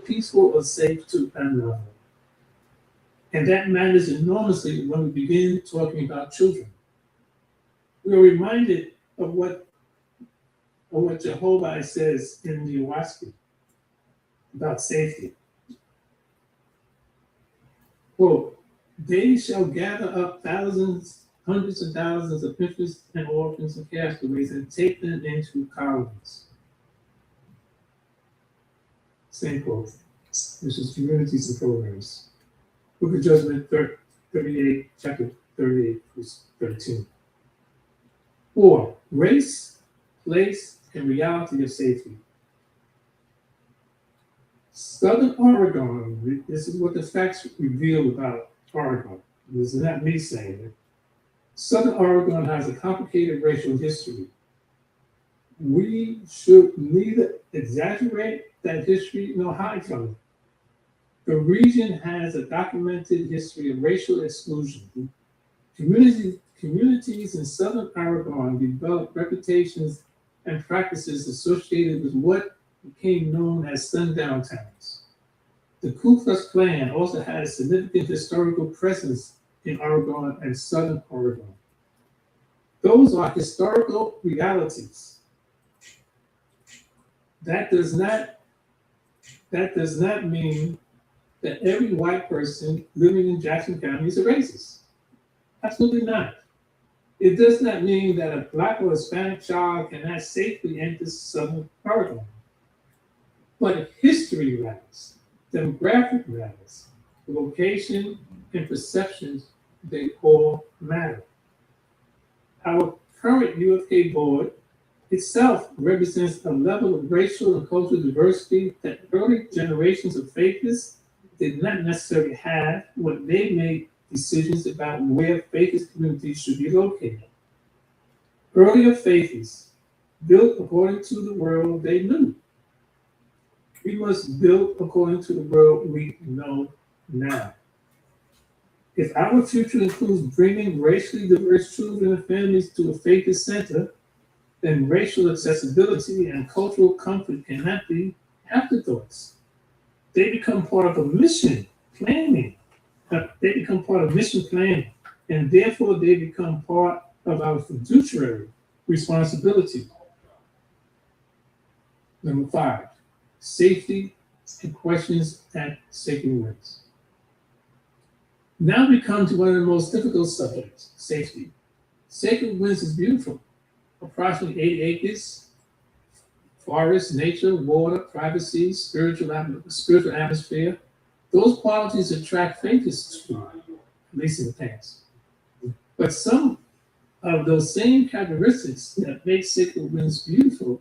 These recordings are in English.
peaceful or safe to another. And that matters enormously when we begin talking about children. We are reminded of what Jehovah says in the OAHSPE about safety. Quote, they shall gather up thousands, hundreds of thousands of infants and orphans and castaways and take them into colonies. Same quote. This is communities and programs. Book of Judgment 38, chapter 38, verse 13. 4. Race, place, and reality of safety. Southern Oregon, this is what the facts reveal about Oregon. This is not me saying it. Southern Oregon has a complicated racial history. We should neither exaggerate that history nor hide from it. The region has a documented history of racial exclusion. Communities in Southern Oregon developed reputations and practices associated with what became known as sundown towns. The Ku Klux Klan also had a significant historical presence in Oregon and Southern Oregon. Those are historical realities. That does not mean that every white person living in Jackson County is a racist. Absolutely not. It does not mean that a Black or Hispanic child cannot safely enter Southern Oregon. But history matters, demographic matters, location and perceptions, they all matter. Our current UFK board itself represents a level of racial and cultural diversity that early generations of faithists did not necessarily have when they made decisions about where faithist communities should be located. Earlier faithists built according to the world they knew. We must build according to the world we know now. If our future includes bringing racially diverse children and families to a faithist center, then racial accessibility and cultural comfort cannot be afterthoughts. They become part of a mission planning. And therefore they become part of our fiduciary responsibility. Number 5, safety and questions at Sacred Winds. Now we come to one of the most difficult subjects, safety. Sacred Winds is beautiful, approximately 80 acres, forest, nature, water, privacy, spiritual atmosphere. Those qualities attract faithists to it, at least in the past. But some of those same characteristics that make Sacred Winds beautiful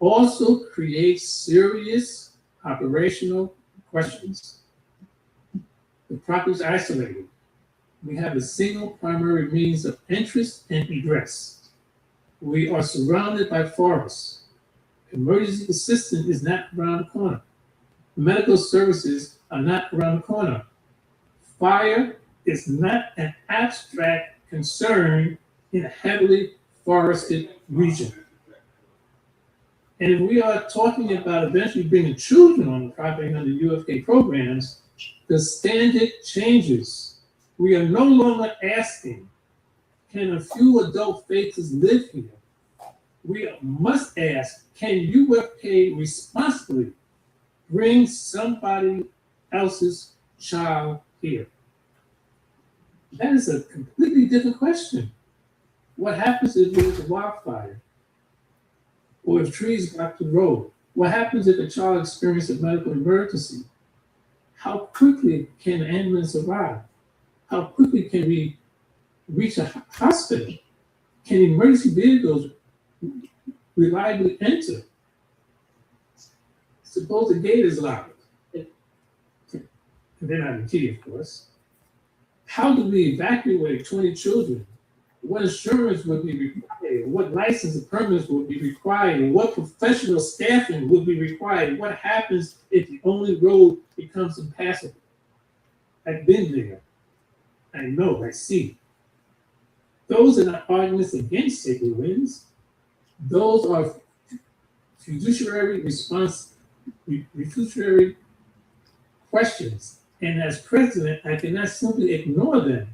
also create serious operational questions. The property is isolated. We have a single primary means of entrance and egress. We are surrounded by forests. Emergency assistance is not around the corner. Medical services are not around the corner. Fire is not an abstract concern in a heavily forested region. And if we are talking about eventually bringing children on the property under UFK programs, the standard changes. We are no longer asking, can a few adult faiths live here? We must ask, can UFK responsibly bring somebody else's child here? That is a completely different question. What happens if there's a wildfire? Or if trees block the road? What happens if a child experiences a medical emergency? How quickly can an ambulance arrive? How quickly can we reach a hospital? Can emergency vehicles reliably enter? Suppose the gate is locked. And they're not the key, of course. How do we evacuate 20 children? What insurance would be required? What license and permits would be required? What professional staffing would be required? What happens if the only road becomes impassable? I've been there. I know, I see. Those are not arguments against Sacred Winds. Those are fiduciary questions. And as president, I cannot simply ignore them.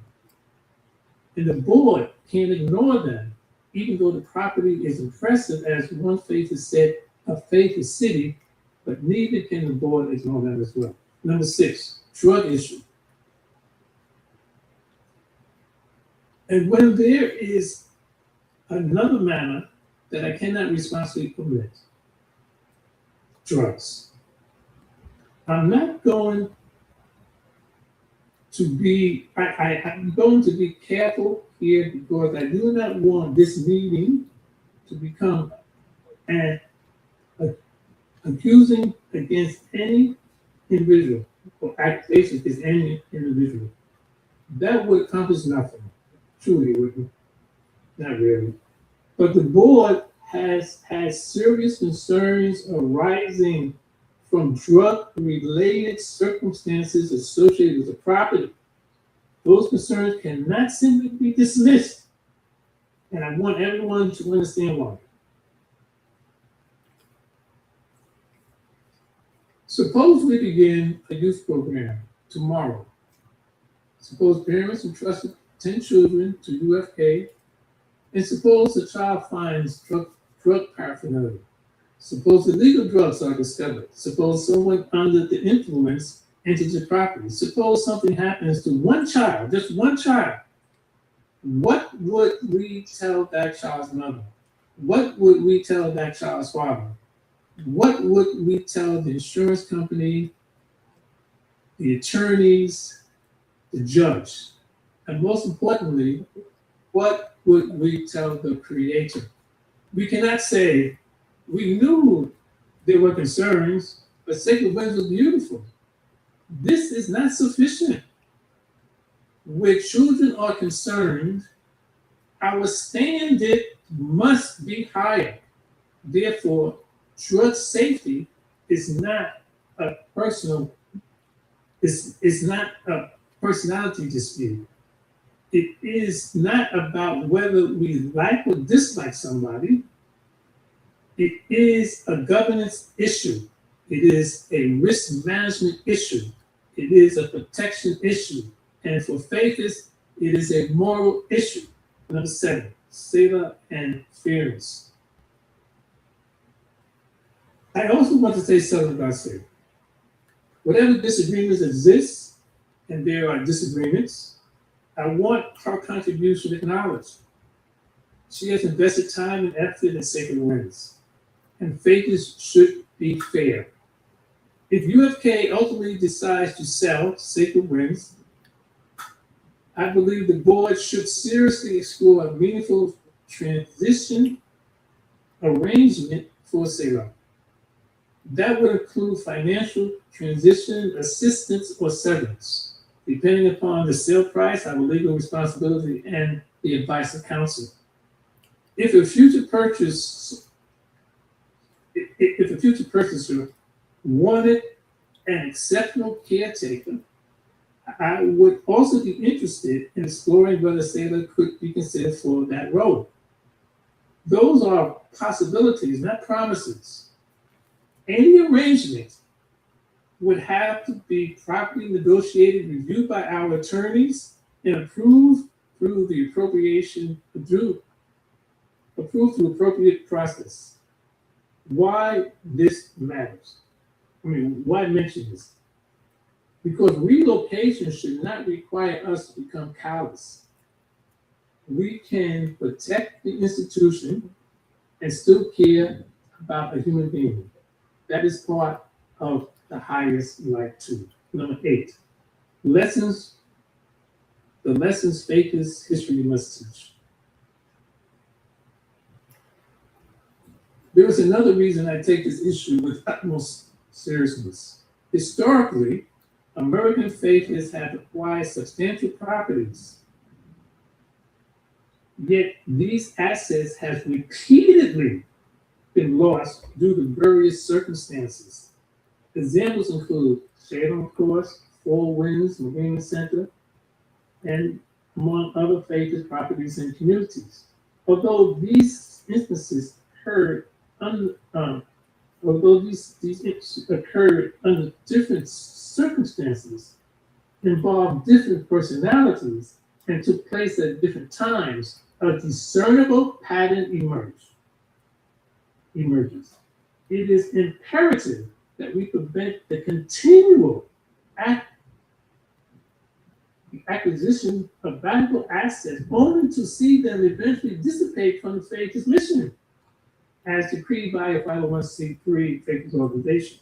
And the board can't ignore them, even though the property is impressive, as one faith has said, a faith is city, but neither can the board ignore them as well. Number 6, drug issue. And when there is another matter that I cannot responsibly omit, drugs. I'm not going to be, I'm going to be careful here because I do not want this meeting to become an accusing against any individual or accusation against any individual. That would accomplish nothing. Truly wouldn't. Not really. But the board has serious concerns arising from drug-related circumstances associated with the property. Those concerns cannot simply be dismissed. And I want everyone to understand why. Suppose we begin a youth program tomorrow. Suppose parents entrusted 10 children to UFK, and suppose the child finds drug paraphernalia. Suppose illegal drugs are discovered. Suppose someone under the influence enters the property. Suppose something happens to one child, just one child. What would we tell that child's mother? What would we tell that child's father? What would we tell the insurance company, the attorneys, the judge? And most importantly, what would we tell the creator? We cannot say, we knew there were concerns, but Sacred Winds was beautiful. This is not sufficient. Where children are concerned, our standard must be higher. Therefore, drug safety is not a is not a personality dispute. It is not about whether we like or dislike somebody. It is a governance issue. It is a risk management issue. It is a protection issue. And for faithists, it is a moral issue. Number 7, Selah and fairness. I also want to say something about Selah. Whatever disagreements exist, and there are disagreements, I want her contribution acknowledged. She has invested time and effort in Sacred Winds, and faithists should be fair. If UFK ultimately decides to sell Sacred Winds, I believe the board should seriously explore a meaningful transition arrangement for Selah. That would include financial transition assistance or severance, depending upon the sale price, our legal responsibility, and the advice of counsel. If a future purchaser wanted an exceptional caretaker, I would also be interested in exploring whether Selah could be considered for that role. Those are possibilities, not promises. Any arrangement would have to be properly negotiated, reviewed by our attorneys, and approved through the appropriate process. Why this matters? Why mention this? Because relocation should not require us to become callous. We can protect the institution and still care about a human being. That is part of the highest life too. Number 8, the lessons faithist history must teach. There is another reason I take this issue with utmost seriousness. Historically, American faithists have acquired substantial properties, yet these assets have repeatedly been lost due to various circumstances. Examples include Shadon Course, Four Winds, Marina Center, and among other faithist properties and communities. Although these instances occurred although these issues occur under different circumstances, involve different personalities, and took place at different times, a discernible pattern emerges. It is imperative that we prevent the continual acquisition of valuable assets only to see them eventually dissipate from the faith's mission, as decreed by a 501c3 faith organization.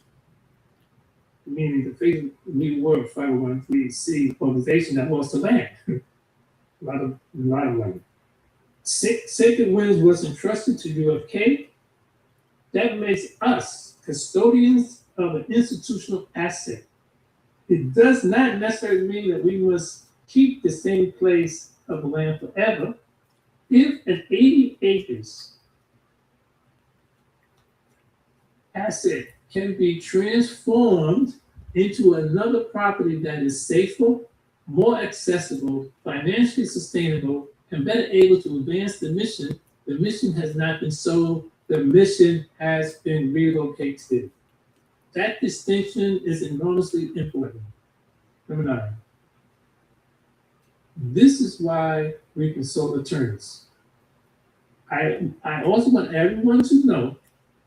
Meaning the faith new word 501c organization that lost the land. a lot of money. Sacred Winds was entrusted to UFK. That makes us custodians of an institutional asset. It does not necessarily mean that we must keep the same place of the land forever. If an 80 acres asset can be transformed into another property that is safer, more accessible, financially sustainable, and better able to advance the mission has not been sold, the mission has been relocated. That distinction is enormously important. Number 9. This is why we consult attorneys. I also want everyone to know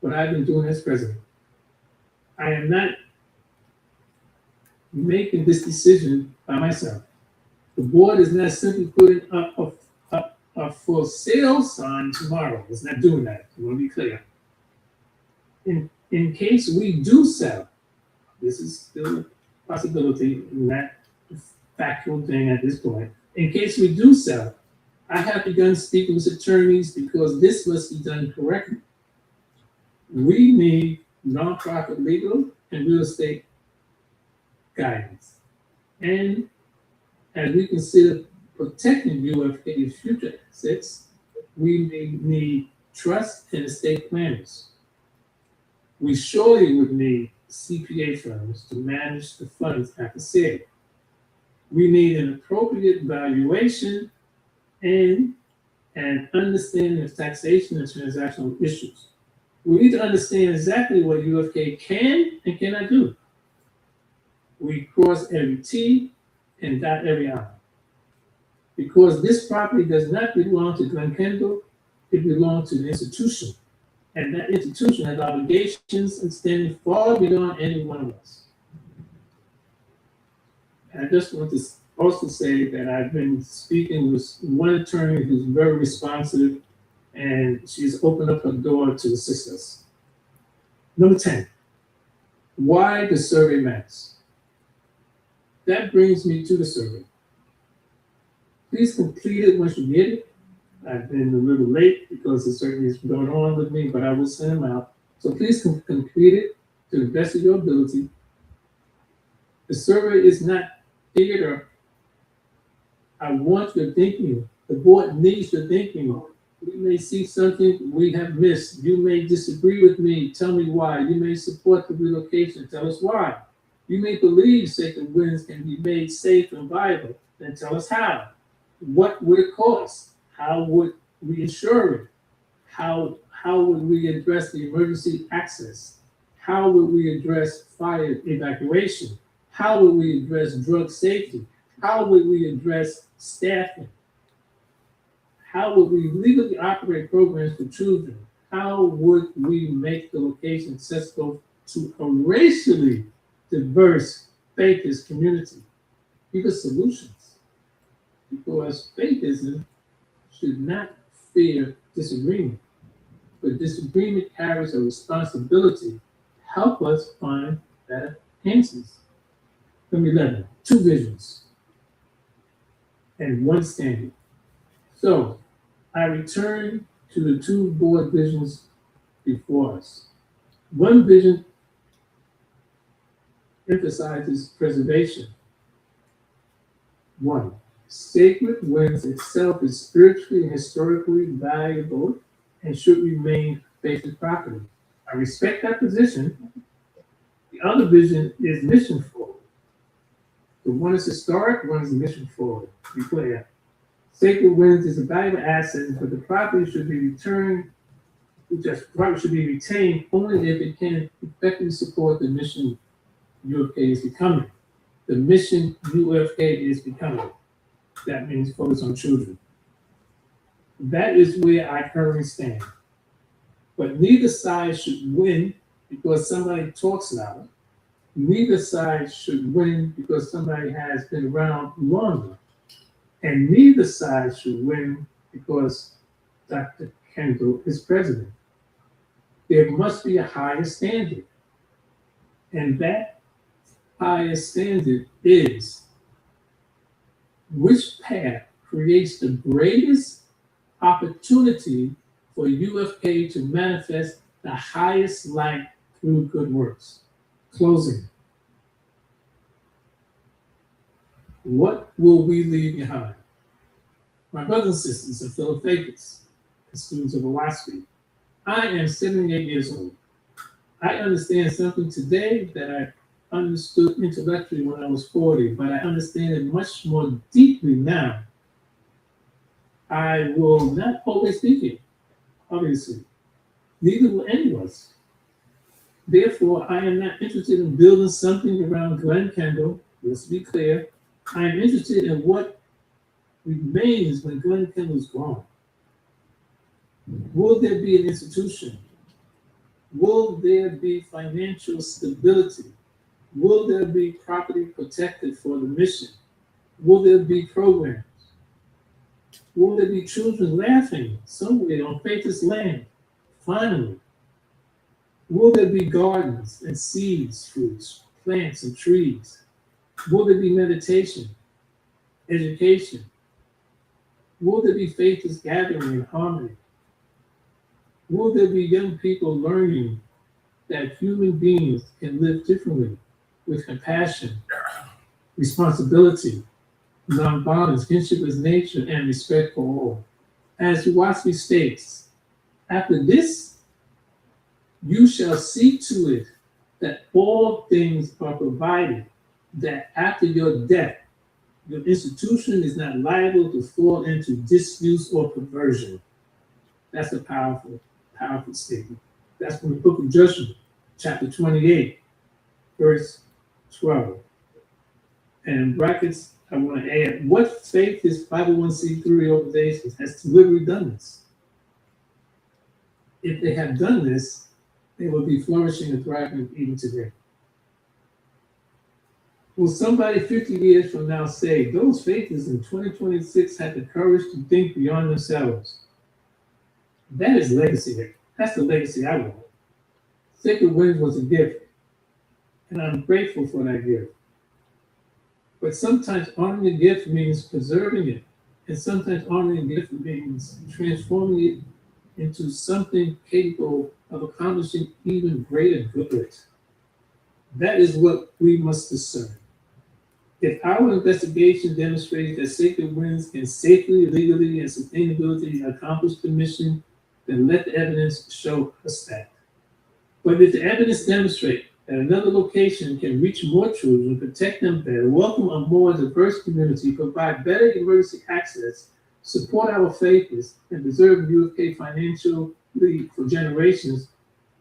what I've been doing as president. I am not making this decision by myself. The board is not simply putting up a for sale sign tomorrow. It's not doing that. I want to be clear. In case we do sell, this is still a possibility, not a factual thing at this point. In case we do sell, I have begun speaking with attorneys because this must be done correctly. We need nonprofit legal and real estate guidance. And as we consider protecting UFK's future assets, we may need trust and estate planners. We surely would need CPA firms to manage the funds after sale. We need an appropriate valuation and an understanding of taxation and transactional issues. We need to understand exactly what UFK can and cannot do. We cross every T and dot every I. Because this property does not belong to Glen Kendall, it belongs to the institution. And that institution has obligations and standing far beyond any one of us. And I just want to also say that I've been speaking with one attorney who's very responsive, and she's opened up her door to assist us. Number 10, why the survey matters. That brings me to the survey. Please complete it once you get it. I've been a little late because the survey is going on with me, but I will send them out. So please complete it to the best of your ability. The survey is not theater. I want your thinking. The board needs your thinking. We may see something we have missed. You may disagree with me. Tell me why. You may support the relocation. Tell us why. You may believe Sacred Winds can be made safe and viable. Then tell us how. What would it cost? How would we insure it? How would we address the emergency access? How would we address fire evacuation? How would we address drug safety? How would we address staffing? How would we legally operate programs for children? How would we make the location accessible to a racially diverse faithless community? Give us solutions. Because faithism should not fear disagreement, but disagreement carries a responsibility to help us find better answers. Number 11, 2 visions and 1 standard. So I return to the 2 board visions before us. 1 vision emphasizes preservation. 1, Sacred Winds itself is spiritually and historically valuable and should remain faithful property. I respect that position. The other vision is mission forward. The one is historic, one is mission forward. Be clear. Sacred Winds is a valuable asset, but the property should be returned That private should be retained only if it can effectively support the mission UFK is becoming. The mission UFK is becoming. That means focus on children. That is where I currently stand. But neither side should win because somebody talks louder. Neither side should win because somebody has been around longer. And neither side should win because Dr. Kendall is president. There must be a higher standard. And that higher standard is which path creates the greatest opportunity for UFK to manifest the highest light through good works. Closing. What will we leave behind? My brothers and sisters and fellow faithers and students of OAHSPE, I am 78 years old. I understand something today that I understood intellectually when I was 40, but I understand it much more deeply now. I will not always be here, obviously. Neither will any of us. Therefore, I am not interested in building something around Glenn Kendall. Let's be clear. I am interested in what remains when Glenn Kendall is gone. Will there be an institution? Will there be financial stability? Will there be property protected for the mission? Will there be programs? Will there be children laughing somewhere on faithless land? Finally, will there be gardens and seeds, fruits, plants, and trees? Will there be meditation, education? Will there be faithless gathering and harmony? Will there be young people learning that human beings can live differently with compassion, responsibility, nonviolence, kinship with nature, and respect for all? As OAHSPE states, after this, you shall see to it that all things are provided, that after your death, your institution is not liable to fall into disuse or perversion. That's a powerful, powerful statement. That's from the book of Joshua, chapter 28, verse 12. And in brackets, I want to add, what faith is 501c3 organizations has deliberately done this? If they have done this, they will be flourishing and thriving even today. Will somebody 50 years from now say, those faithers in 2026 had the courage to think beyond themselves? That is legacy. That's the legacy I want. Sacred Winds was a gift, and I'm grateful for that gift. But sometimes honoring a gift means preserving it, and sometimes honoring a gift means transforming it into something capable of accomplishing even greater good. That is what we must discern. If our investigation demonstrates that Sacred Winds can safely, legally, and sustainability accomplish the mission, then let the evidence show us that. But if the evidence demonstrates that another location can reach more children, protect them better, welcome a more diverse community, provide better emergency access, support our faithers, and preserve UFK financially for generations,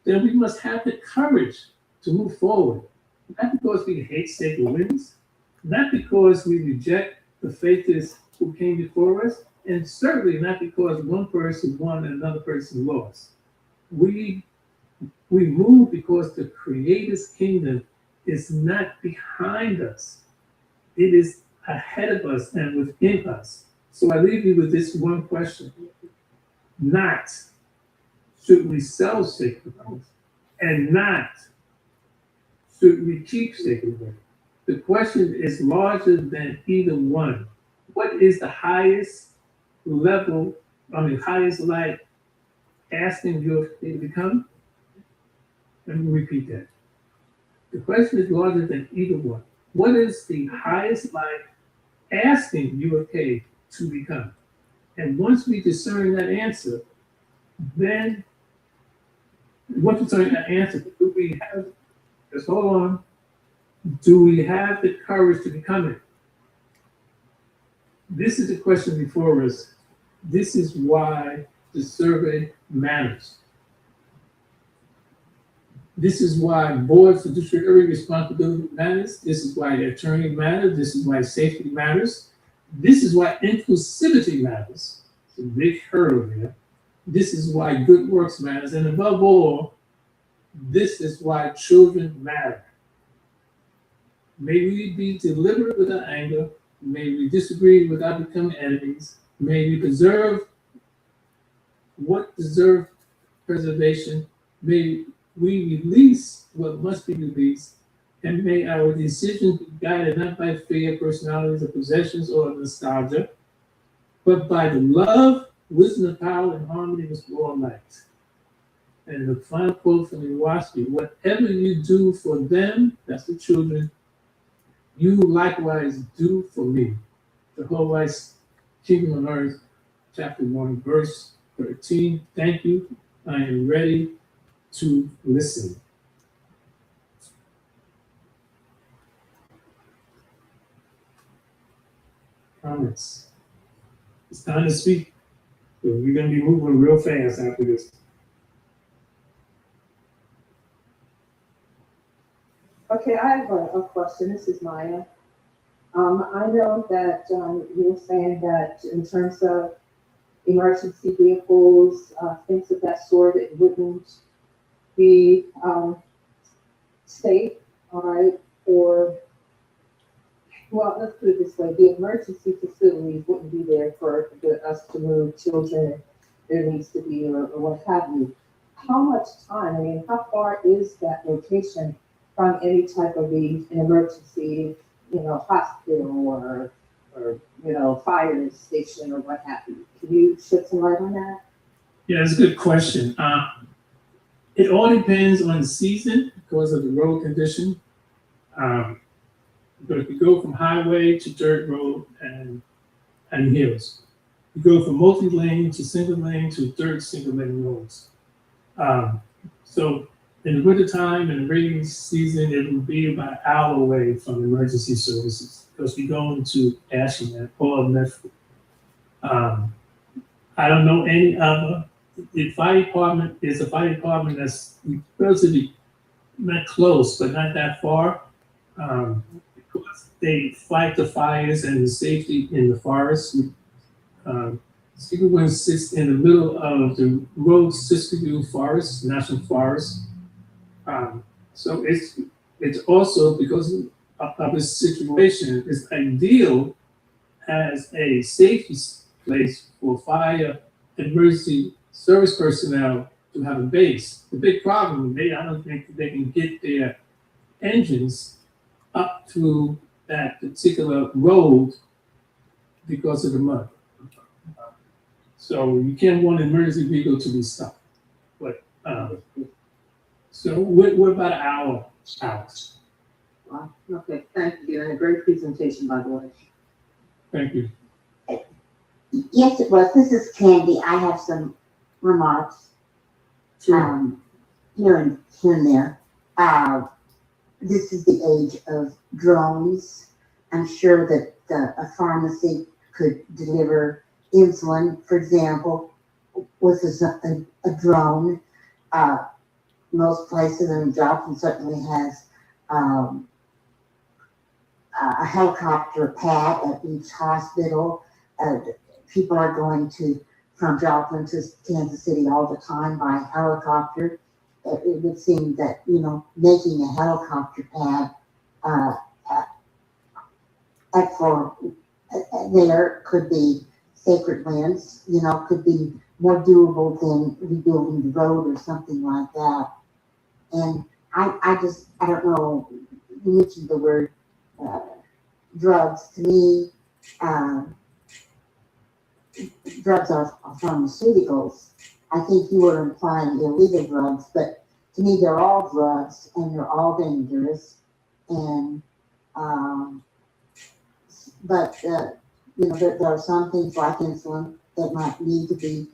then we must have the courage to move forward. Not because we hate Sacred Winds, not because we reject the faithers who came before us, and certainly not because one person won and another person lost. We move because the Creator's kingdom is not behind us. It is ahead of us and within us. So I leave you with this one question. Not should we sell Sacred Winds, and not should we keep Sacred Winds. The question is larger than either one. What is the highest level, highest light asking you to become? Let me repeat that. The question is larger than either one. What is the highest light asking UFK to become? And once we discern that answer, then do we have, just hold on, do we have the courage to become it? This is the question before us. This is why the survey matters. This is why board fiduciary responsibility matters. This is why the attorney matters. This is why safety matters. This is why inclusivity matters. It's a big hurdle there. This is why good works matters. And above all, this is why children matter. May we be deliberate without anger. May we disagree without becoming enemies. May we preserve what deserves preservation. May we release what must be released. And may our decisions be guided not by fear, personalities, or possessions, or nostalgia, but by the love, wisdom, power, and harmony with all light. And the final quote from the OAHSPE: whatever you do for them, that's the children, you likewise do for me. The whole life, Kingdom on Earth, chapter 1, verse 13. Thank you. I am ready to listen. Comments? It's time to speak. We're going to be moving real fast after this. Okay, I have a question. This is Maya. I know that you were saying that in terms of emergency vehicles, things of that sort, it wouldn't be safe, all right, or, well, let's put it this way, the emergency facilities wouldn't be there for us to move children, there needs to be, or what have you. How much time, I mean, how far is that location from any type of an emergency, hospital or fire station or what have you? Can you shed some light on that? Yeah, it's a good question. It all depends on the season because of the road condition. But if you go from highway to dirt road and hills, you go from multi-lane to single lane to third single lane roads. So in the wintertime and the rainy season, it will be about an hour away from emergency services because we go into Ashland or Medford. I don't know any other. The fire department is a fire department that's relatively not close, but not that far. Because they fight the fires and the safety in the forest. Siskiyou Winds sits in the middle of the Rose Siskiyou Forest, National Forest. So it's also because of this situation, it's ideal as a safety place for fire emergency service personnel to have a base. The big problem, I don't think they can get their engines up to that particular road because of the mud. So you can't want an emergency vehicle to be stopped. But so we're about an hour out. Wow. Okay, thank you. And a great presentation, by the way. Thank you. Yes, it was. This is Candy. I have some remarks. Sure. Here and there. This is the age of drones. I'm sure that a pharmacy could deliver insulin, for example, with a drone. Most places, and Joplin certainly has a helicopter pad at each hospital. People are going from Joplin to Kansas City all the time by helicopter. It would seem that, making a helicopter pad there could be sacred lands, could be more doable than rebuilding the road or something like that. And I don't know, you mentioned the word drugs. To me, drugs are pharmaceuticals. I think you were implying illegal drugs, but to me, they're all drugs and they're all dangerous. And, but there are some things like insulin that might need to be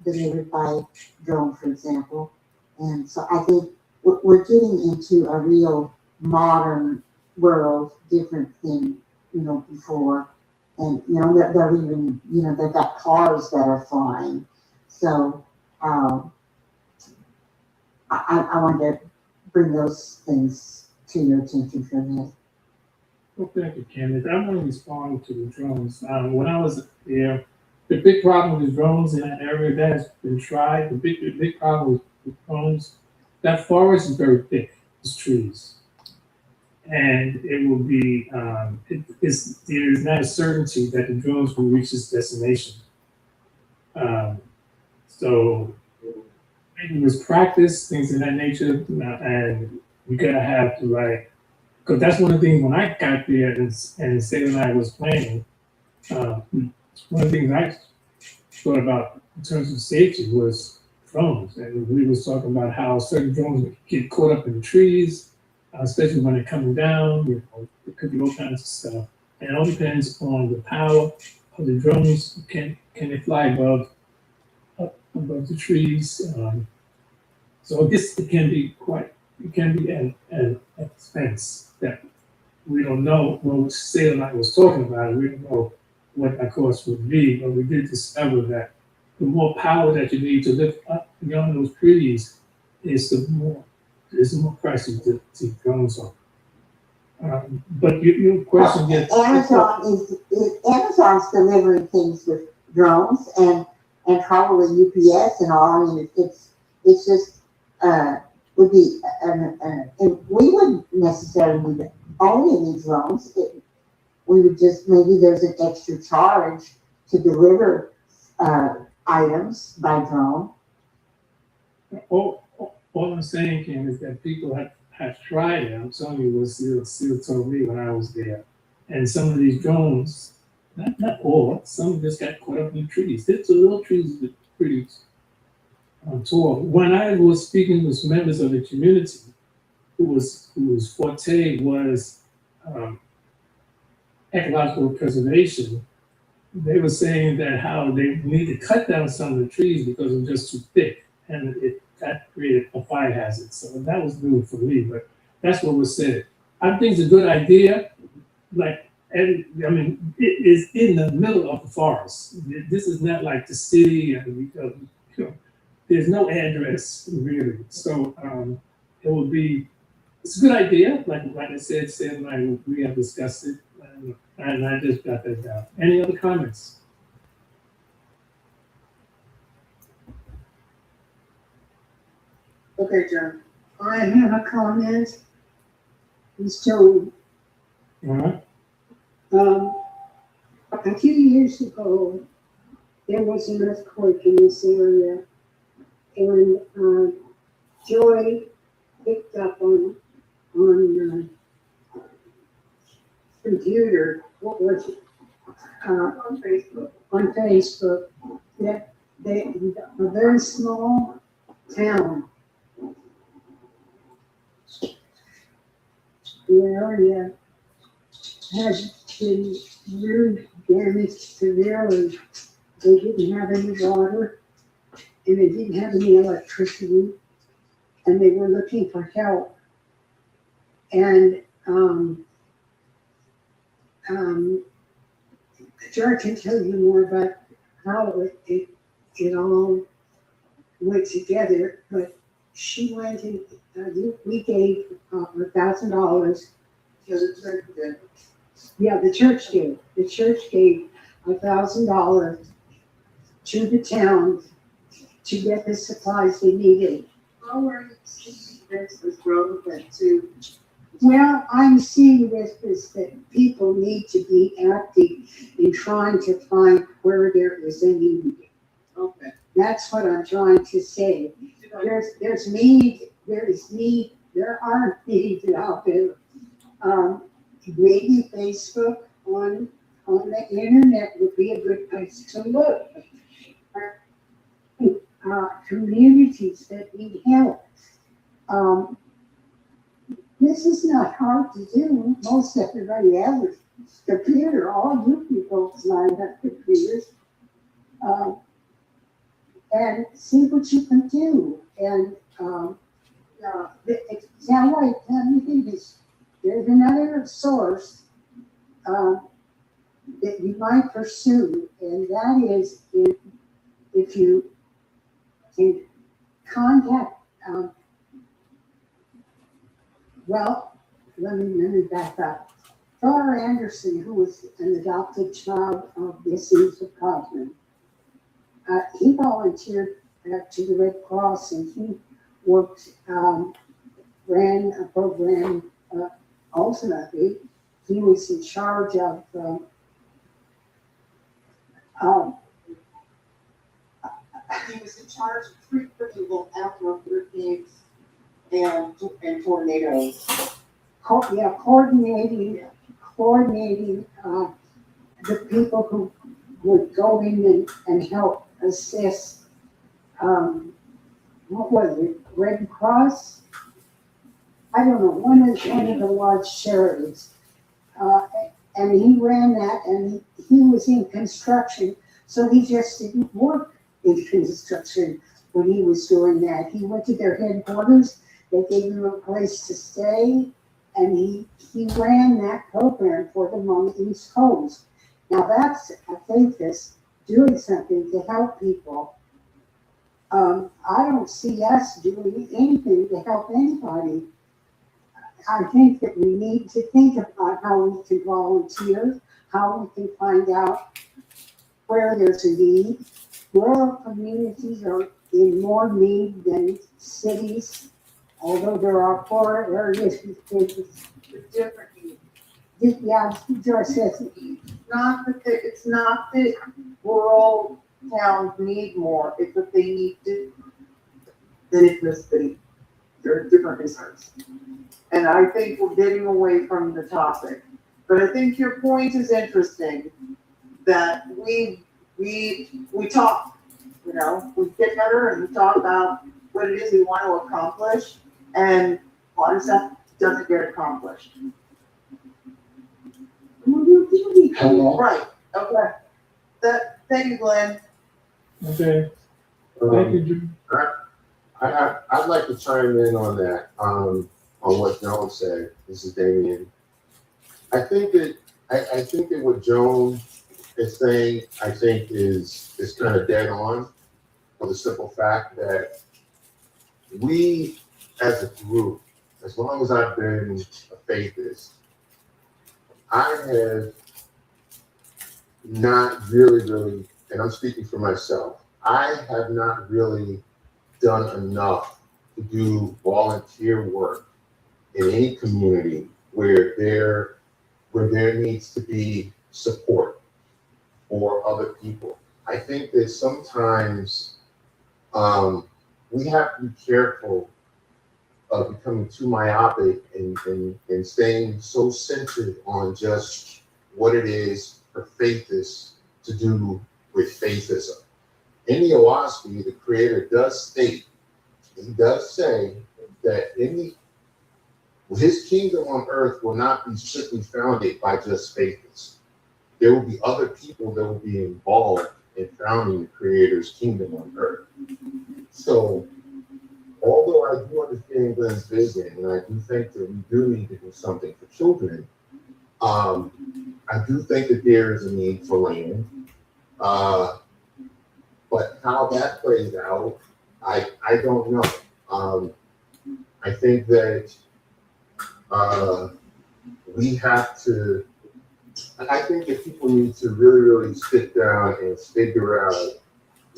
delivered by drone, for example. And so I think we're getting into a real modern world, different than, before. And, they're even, they've got cars that are flying. So I wanted to bring those things to your attention for a minute. Well, thank you, Candace. I want to respond to the drones. When I was there, the big problem with drones in that area that has been tried, the big problem with drones, that forest is very thick, it's trees. And it will be, there is not a certainty that the drones will reach its destination. So maybe it was practice, things of that nature, and you gotta have to like, because that's one of the things when I got there and Sarah and I was planning, one of the things I thought about in terms of safety was drones. And we was talking about how certain drones get caught up in the trees, especially when they're coming down, it could be all kinds of stuff. And it all depends on the power of the drones. Can they fly above the trees? So this it can be an expense that we don't know. When Sarah and I was talking about it, we don't know what that cost would be, but we did discover that the more power that you need to lift up beyond those trees is the more pricey to drones are. But your question gets Amazon's delivering things with drones and probably UPS and all. I mean, it's just would be and we wouldn't necessarily need own any drones. We would just maybe there's an extra charge to deliver items by drone. all I'm saying, Kim, is that people have tried it. I'm telling you what Seal told me when I was there. And some of these drones, not all, some just got caught up in trees. It's the little trees that pretty tall. When I was speaking with members of the community, whose forte was ecological preservation, they were saying that how they need to cut down some of the trees because they're just too thick, and that created a fire hazard. So that was new for me, but that's what was said. I think it's a good idea. Like, I mean, it is in the middle of the forest. This is not like the city, and there's no address really. So it will be. It's a good idea. Like I said, Sam and we have discussed it, and I just got that down. Any other comments? Okay, John. I have a comment. It's Joan. All right. A few years ago, there was an earthquake in this area, and Joy picked up on computer. What was it? On Facebook. On Facebook, that a very small town. The area has been really damaged severely. They didn't have any water and they didn't have any electricity, and they were looking for help. And George can tell you more about how it all went together, but she went and we gave $1,000. Yeah, the church did. Yeah, the church did. The church gave $1,000 to the town to get the supplies they needed. How are you seeing this as relevant to? Well, I'm seeing this as that people need to be active in trying to find where there is a need. Okay. That's what I'm trying to say. There's need, there is need, there are needs out there. Maybe Facebook on the internet would be a good place to look. Communities that need help. This is not hard to do. Most everybody has a computer. All you people line up computers. And see what you can do. And now wait, let me do this. There's another source that you might pursue, and that is if you can contact Well, let me back up. Thor Anderson, who was an adopted child of the Essenes of Cosman, he volunteered to the Red Cross, and he worked, ran a program. Ultimately, he was in charge of He was in charge of tree removal after hurricanes and tornadoes. coordinating the people who would go in and help assist. What was it? Red Cross? I don't know. One of the large charities. And he ran that, and he was in construction, so he just didn't work in construction when he was doing that. He went to their headquarters, they gave him a place to stay, and he ran that program for them on the East Coast. Now that's, I think, this doing something to help people. I don't see us doing anything to help anybody. I think that we need to think about how we can volunteer, how we can find out where there's a need. Rural communities are in more need than cities, although there are poor areas with Different needs. yeah, Joyce says, It's not that rural towns need more, it's that they need to, than ethnicity. There are different concerns. And I think we're getting away from the topic. But I think your point is interesting, that we talk, we get together and we talk about what it is we want to accomplish, and a lot of stuff doesn't get accomplished. Right, okay. Thank you, Glenn. Okay, thank you, Jim. I'd like to chime in on that, on what Joan said. This is Damien. I think that what Joan is saying, I think is kind of dead on, for the simple fact that we as a group, as long as I've been a faithist, I have not really, and I'm speaking for myself, I have not really done enough to do volunteer work in any community where there needs to be support for other people. I think that sometimes we have to be careful of becoming too myopic and staying so centered on just what it is for faithists to do with faithism. In the OAHSPE, the creator does state, he does say that his kingdom on earth will not be strictly founded by just faithists. There will be other people that will be involved in founding the creator's kingdom on earth. So, although I do understand Glenn's vision, and I do think that we do need to do something for children, I do think that there is a need for land. But how that plays out, I don't know. I think that we have to, I think that people need to really sit down and figure out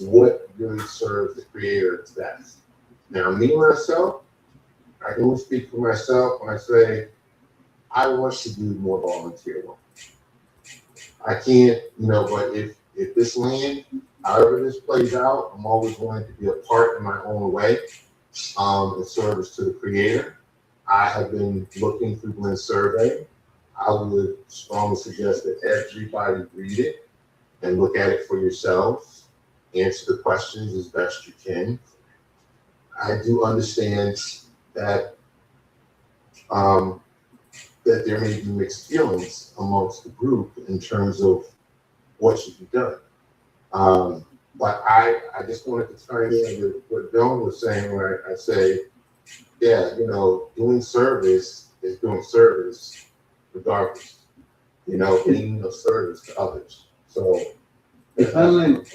what really serves the creator best. Now, me, myself, I can only speak for myself when I say I want to do more volunteer work. I can't, but if this land, however this plays out, I'm always willing to be a part in my own way in service to the creator. I have been looking through Glenn's survey. I would strongly suggest that everybody read it and look at it for yourselves. Answer the questions as best you can. I do understand that that there may be mixed feelings amongst the group in terms of what should be done. But I just wanted to chime in with what Joan was saying, where I say, yeah, doing service is doing service regardless, being of service to others. So If I might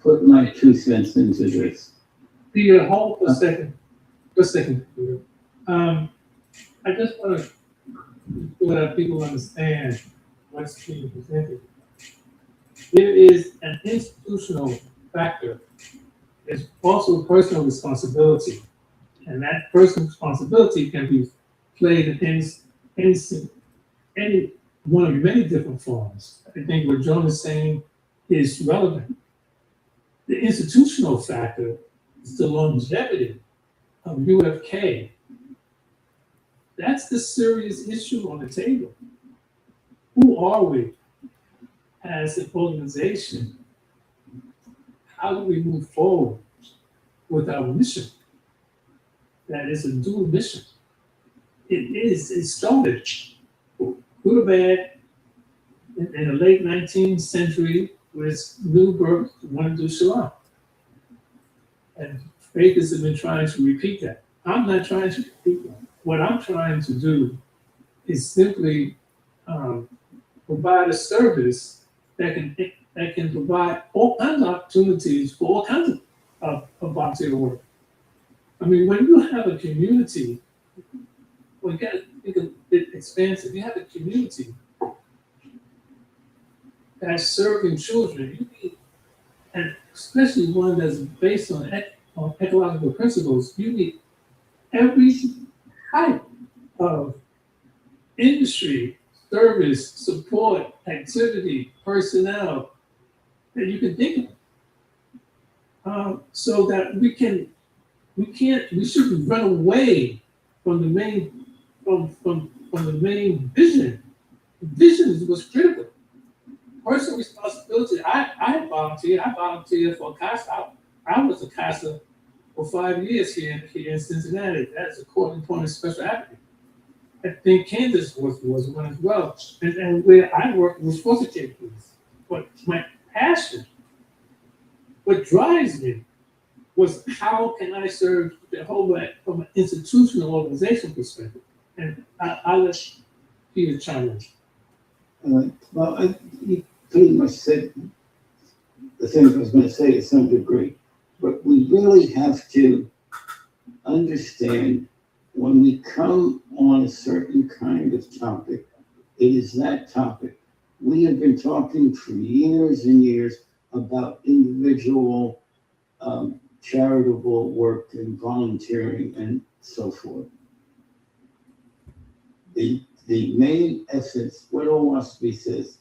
put my 2 cents into this. Hold for a second. I just want to let people understand what's being presented. There is an institutional factor. There's also personal responsibility, and that personal responsibility can be played in any one of many different forms. I think what Joan is saying is relevant. The institutional factor is the longevity of UFK. That's the serious issue on the table. Who are we as an organization? How do we move forward with our mission? That is a dual mission. It started, good or bad, in the late 19th century with Newburgh wanted to do Shalom. And Bakers have been trying to repeat that. I'm not trying to repeat that. What I'm trying to do is simply provide a service that can provide all kinds of opportunities for all kinds of volunteer work. I mean, when you have a community, well, you got to think of it expansive. You have a community that's serving children, you need, and especially one that's based on ecological principles, you need every type of industry, service, support, activity, personnel that you can think of, so that we shouldn't run away from the main from the main vision. The vision is what's critical. Personal responsibility. I volunteered for CASA. I was a CASA for 5 years here in Cincinnati. That's a court-appointed special advocate. I think Kansas was one as well. And where I worked was foster care kids. But my passion, what drives me, was how can I serve the whole way from an institutional organization perspective? And I'll let Peter chime in. Well, you pretty much said the things I was going to say to some degree, but we really have to understand when we come on a certain kind of topic, it is that topic. We have been talking for years and years about individual charitable work and volunteering and so forth. The main essence, what OAHSPE says,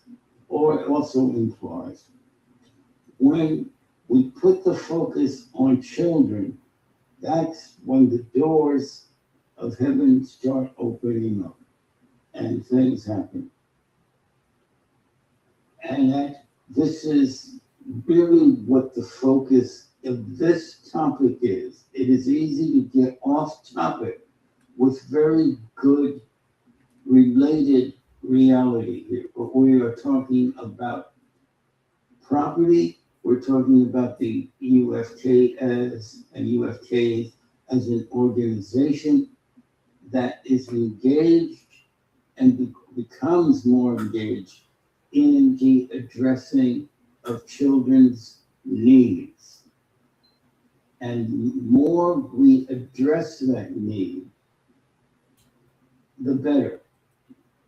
or also implies, when we put the focus on children, that's when the doors of heaven start opening up and things happen. And that this is really what the focus of this topic is. It is easy to get off topic with very good related reality here, but we are talking about property. We're talking about the UFK and UFK as an organization that is engaged and becomes more engaged in the addressing of children's needs. And the more we address that need, the better.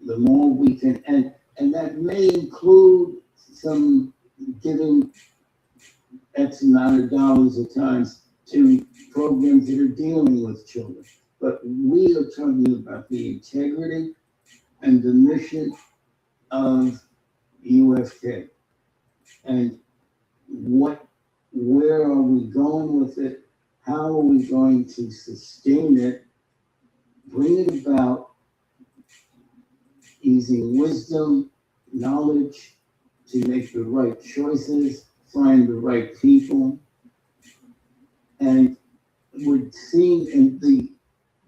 The more we can, and that may include some giving X amount of dollars at times to programs that are dealing with children. But we are talking about the integrity and the mission of UFK. And where are we going with it? How are we going to sustain it, bring it about using wisdom, knowledge to make the right choices, find the right people. And we're seeing in the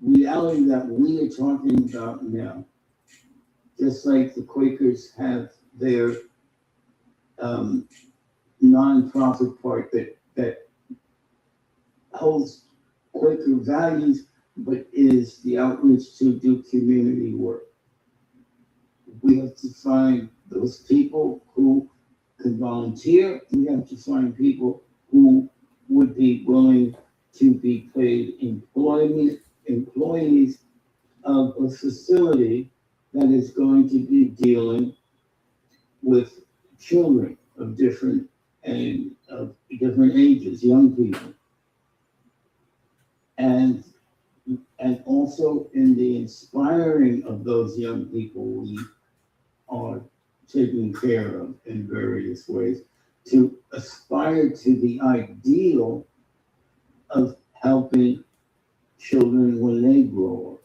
reality that we are talking about now, just like the Quakers have their nonprofit part that holds Quaker values, but is the outreach to do community work. We have to find those people who can volunteer. We have to find people who would be willing to be paid employees of a facility that is going to be dealing with children of different ages, young people. And also in the inspiring of those young people, we are taken care of in various ways to aspire to the ideal of helping children when they grow up.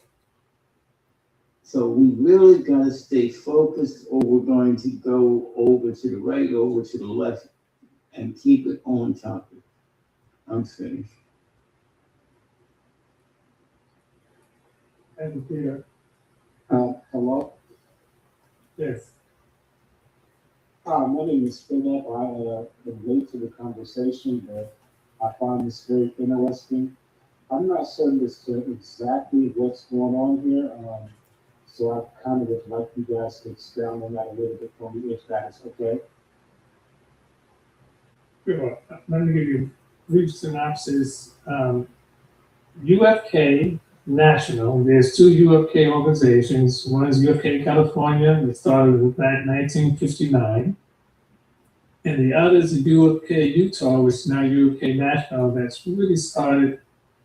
So we really got to stay focused, or we're going to go over to the right, over to the left, and keep it on topic. I'm finished. And Peter, Hello, yes. my name is Philip. I am late to the conversation, but I find this very interesting. I'm not certain as to exactly what's going on here, so I kind of would like you guys to expound on that a little bit for me, if that is okay. Sure. Let me give you a brief synopsis. UFK National, there's two UFK organizations. One is UFK California, that started back in 1959. And the other is UFK Utah, which is now UFK National, that's really started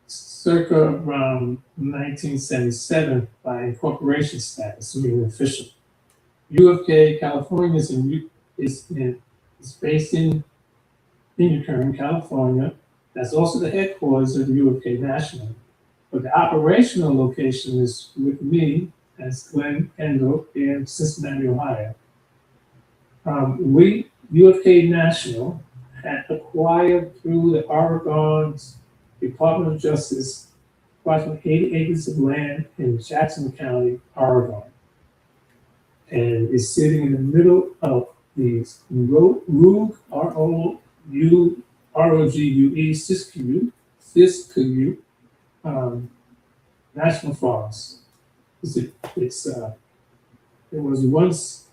circa around 1977 by incorporation status, meaning official. UFK California is based in Kern, California. That's also the headquarters of the UFK National. But the operational location is with me as Glenn Kendall in Cincinnati, Ohio. We, UFK National, had acquired through the Oregon's Department of Justice approximately 80 acres of land in Jackson County, Oregon. And it's sitting in the middle of the Rogue, R-O-U-R-O-G-U-E, Siskiyou, National Forest. It was once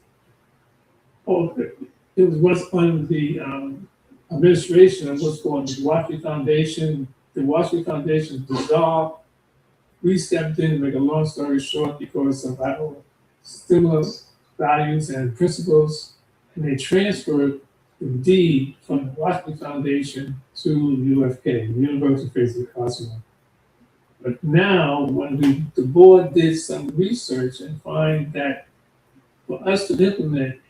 under the administration of what's called the Washington Foundation. The Washington Foundation dissolved. We stepped in to make a long story short because of our similar values and principles, and they transferred the deed from the Washington Foundation to UFK, the University of Faith Carson. But now, when the board did some research and find that for us to implement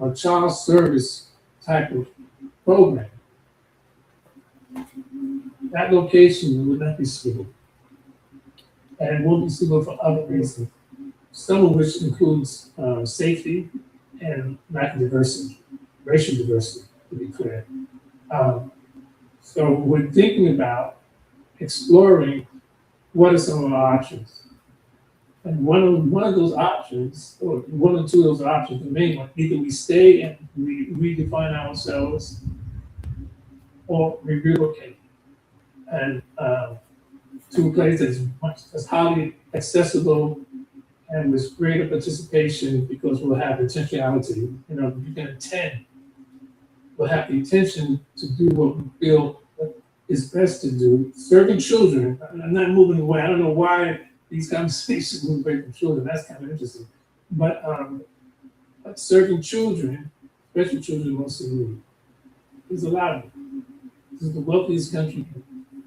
a child service type of program, that location would not be suitable. And it won't be suitable for other reasons, some of which includes safety and lack of diversity, racial diversity, to be clear. So we're thinking about exploring what are some of our options. And one of those options, or one or two of those options, the main one, either we stay and we redefine ourselves, or we relocate and to a place that's highly accessible and with greater participation, because we'll have intentionality. You know, you can attend. We'll have the intention to do what we feel is best to do. Serving children. I'm not moving away. I don't know why these conversations move away from children. That's kind of interesting. But serving children, especially children most in need, there's a lot of them. This is the wealthiest country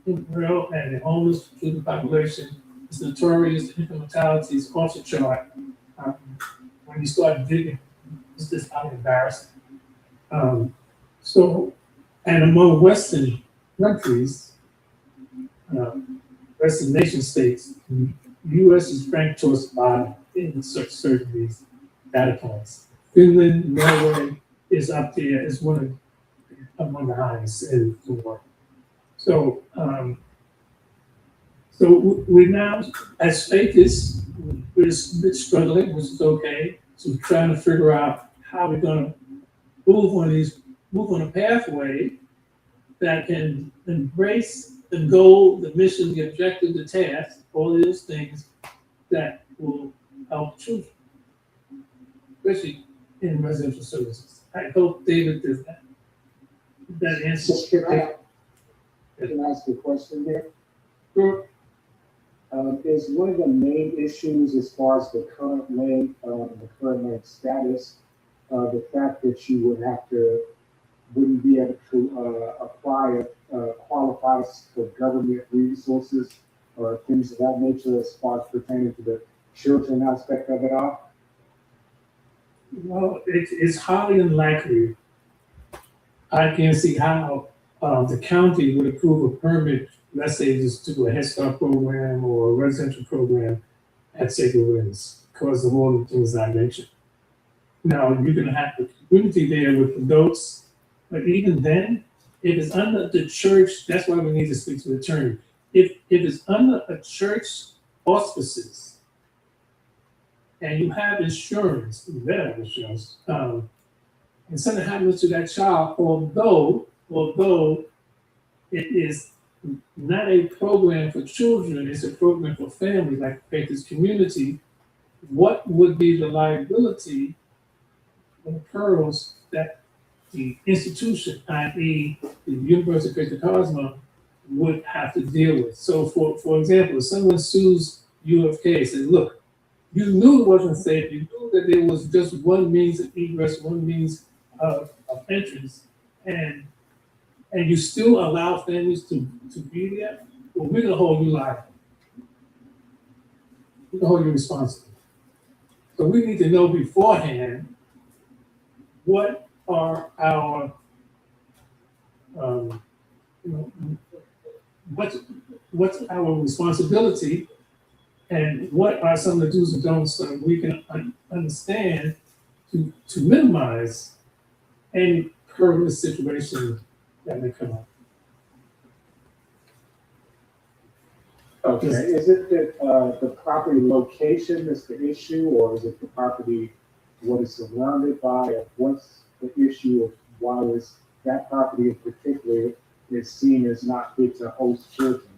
in the world, and the homeless children population is notorious. The income mortality is off the chart. When you start digging, it's just embarrassing. So, and among Western countries, Western nation states, the U.S. is ranked towards the bottom in certain of these data points. Finland, Norway is up there, is among the highest in the world. So, we're now, as faithists, we're just a bit struggling, which is okay. So we're trying to figure out how we're going to move on a pathway that can embrace the goal, the mission, the objective, the task, all of those things that will help children, especially in residential services. I hope David does that. That answers. Can I ask you a question here? Sure. Is one of the main issues as far as the current land, the current land status, the fact that you wouldn't be able to apply, qualify for government resources or things of that nature as far as pertaining to the children aspect of it all? Well, it's highly unlikely. I can't see how the county would approve a permit, let's say just to do a Head Start program or a residential program at Sacred Winds, because of all the things I mentioned. Now, you're gonna have the community there with adults, but even then, if it's under the church, that's why we need to speak to the attorney. If it's under a church auspices, and you have insurance, you better have insurance, and something happens to that child, although it is not a program for children, it's a program for families, like Faith's Community, what would be the liability of pearls that the institution, i.e. the University of Faith Cosmo, would have to deal with? So for example, if someone sues UFK, says, look, you knew it wasn't safe, you knew that there was just one means of egress, one means of entrance, and you still allow families to be there, well, we're gonna hold you liable. We're gonna hold you responsible. So we need to know beforehand what are our, you know, what's our responsibility, and what are some of the do's and don'ts, so we can understand to minimize any perilous situation that may come up. Okay, is it that the property location is the issue, or is it the property, what is surrounded by, or what's the issue of why is that property in particular is seen as not fit to host children?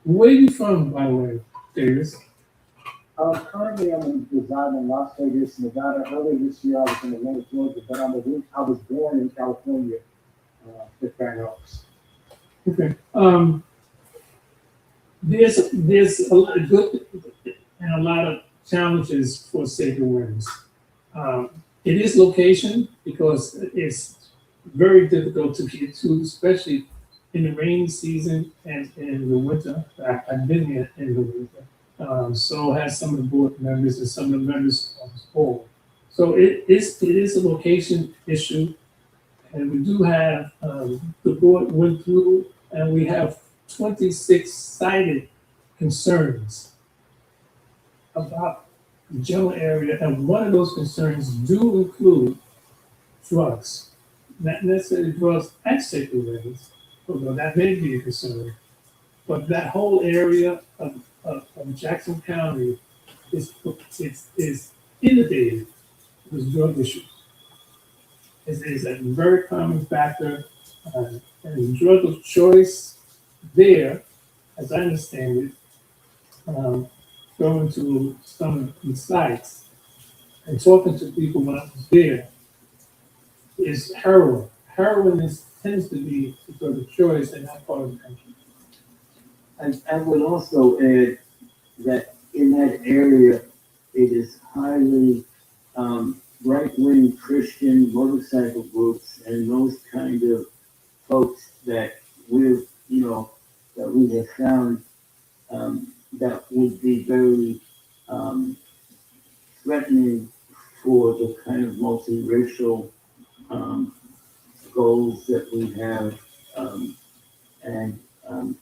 Where are you from, by the way, Davis? Currently, I'm residing in Las Vegas, Nevada. Earlier this year, I was in Atlanta, Georgia, but I was born in California, if that helps. Okay. There's a lot of good and a lot of challenges for Sacred Winds. It is location, because it's very difficult to get to, especially in the rainy season and in the winter. I've been here in the winter. So has some of the board members and some of the members of the board. So it is a location issue, and we do have, the board went through, and we have 26 cited concerns about the general area, and one of those concerns do include drugs. Not necessarily drugs at Sacred Winds, although that may be a concern, but that whole area of Jackson County is inundated with drug issues. It is a very common factor, and the drug of choice there, as I understand it, going to some of the sites and talking to people when I was there, is heroin. Heroin tends to be the drug of choice in that part of the country. I would also add that in that area, it is highly right-wing Christian motorcycle groups and those kind of folks that that we have found that would be very threatening for the kind of multiracial goals that we have. And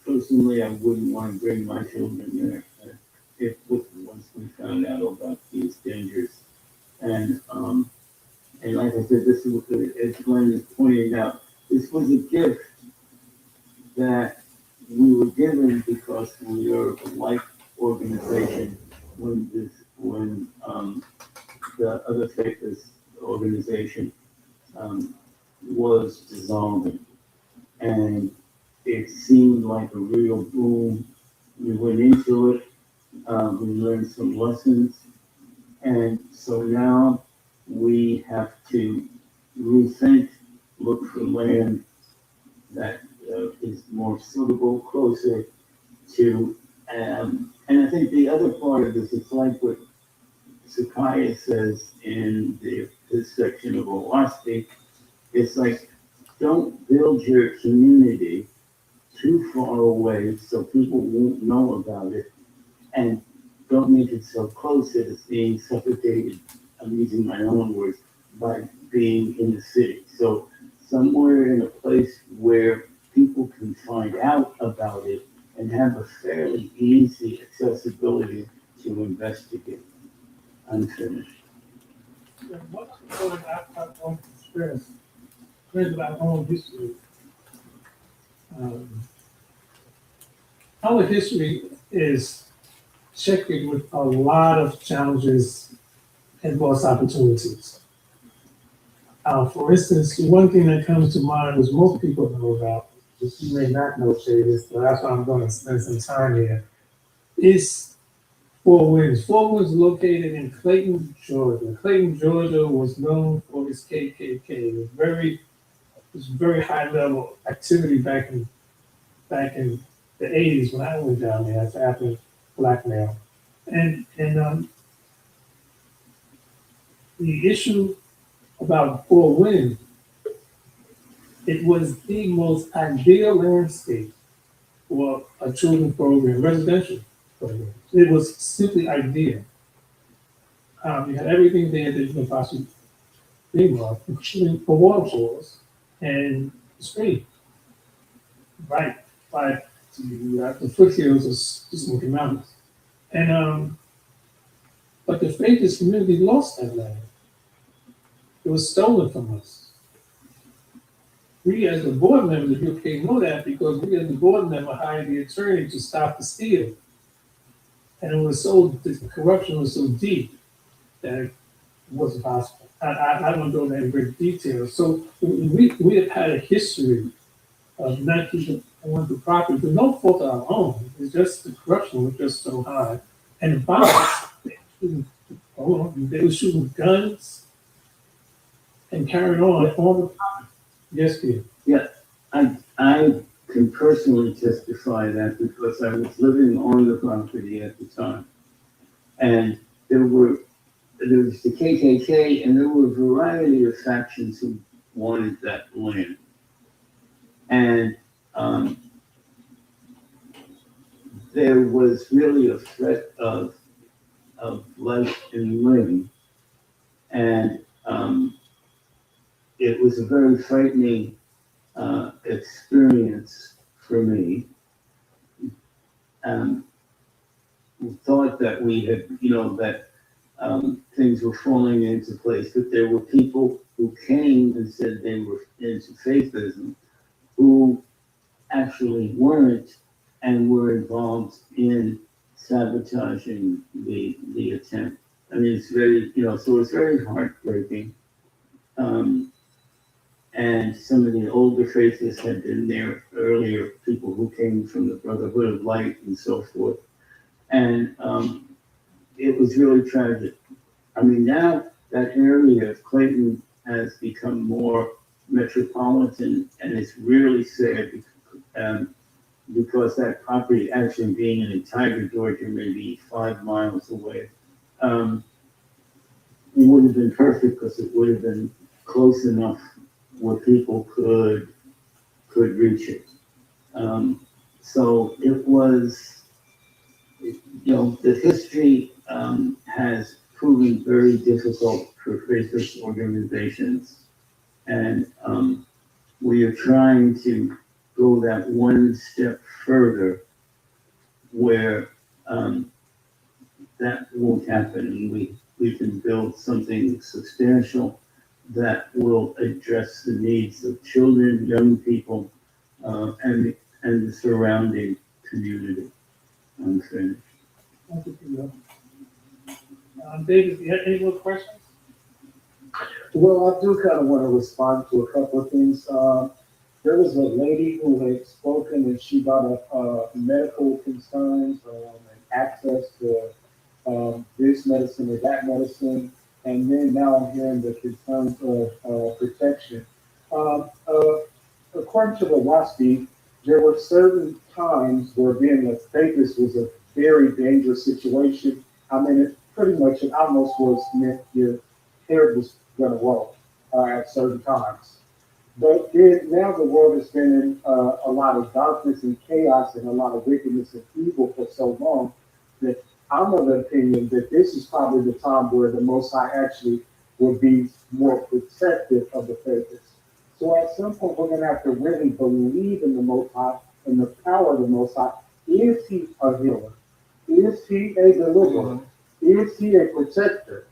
personally, I wouldn't want to bring my children there once we found out about these dangers. And like I said, this is, as Glenn is pointing out, this was a gift that we were given because we are a like organization when the other faithless organization was dissolving. And it seemed like a real boom. We went into it, we learned some lessons, and so now we have to rethink, look for land that is more suitable, closer to And I think the other part of this, it's like what Sakaya says in this section of OAHSPE, it's like, don't build your community too far away so people won't know about it, and don't make it so close that it's being suffocated, I'm using my own words, by being in the city. So somewhere in a place where people can find out about it and have a fairly easy accessibility to investigate. Unfinished. What's going on experience with our own history? Um, our history is checkered with a lot of challenges and lost opportunities. For instance, one thing that comes to mind, which most people know about, which you may not know, Shadis, but that's why I'm going to spend some time here, is Four Winds. Four Winds is located in Clayton, Georgia. Clayton, Georgia was known for its KKK. It was very high level activity back in the 80s when I went down there as an African black male. And the issue about Four Winds, it was the most ideal landscape for a children's program, residential program. It was simply ideal. You had everything there that you could possibly dream of, including a waterfalls and a stream. Right, by the foothills of the Smoky Mountains. And but the faithless community lost that land. It was stolen from us. We as the board members of UK know that because we as the board member hired the attorney to stop the steal. And the corruption was so deep that it wasn't possible. I don't go into any great detail. So we have had a history of not keeping on the property, but no fault of our own. It's just the corruption was just so high. And the violence, they were shooting guns and carrying on the property. Yes, Peter. I can personally testify that because I was living on the property at the time. And there was the KKK and there were a variety of factions who wanted that land. And there was really a threat of life and limb. And it was a very frightening experience for me. We thought that we had, that things were falling into place, but there were people who came and said they were into faithism who actually weren't and were involved in sabotaging the attempt. I mean, it's very, so it's very heartbreaking. And some of the older faiths had been there earlier, people who came from the Brotherhood of Light and so forth. And it was really tragic. I mean, now that area of Clayton has become more metropolitan, and it's really sad because that property actually being in Tiger, Georgia, maybe 5 miles away, it would have been perfect because it would have been close enough where people could reach it. So it was, the history has proven very difficult for faithless organizations. And we are trying to go that one step further where that won't happen. And we can build something substantial that will address the needs of children, young people, and the surrounding community. I'm finished. Thank you, Peter. David, you have any more questions? Well, I do kind of want to respond to a couple of things. There was a lady who had spoken and she brought up medical concerns and access to this medicine or that medicine. And then now I'm hearing the concerns of protection. According to the WASPE, there were certain times where being a faithless was a very dangerous situation. I mean, it pretty much, it almost was meant your hair was gonna roll, at certain times. But then now the world has been in a lot of darkness and chaos and a lot of wickedness and evil for so long that I'm of the opinion that this is probably the time where the Most High actually will be more protective of the faithful. So at some point, we're going to have to really believe in the Most High and the power of the Most High. Is He a healer? Is He a deliverer? Is He a protector?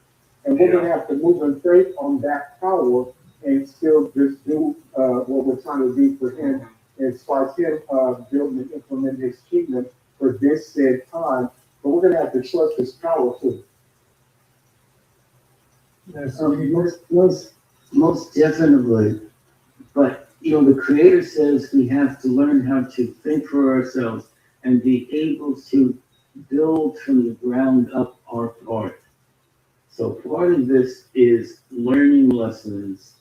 And we're going to have to move in faith on that power and still just do what we're trying to do for Him as far as Him building and implementing His kingdom for this said time. But we're going to have to trust His power too. Most definitely. But, the Creator says we have to learn how to think for ourselves and be able to build from the ground up our part. So part of this is learning lessons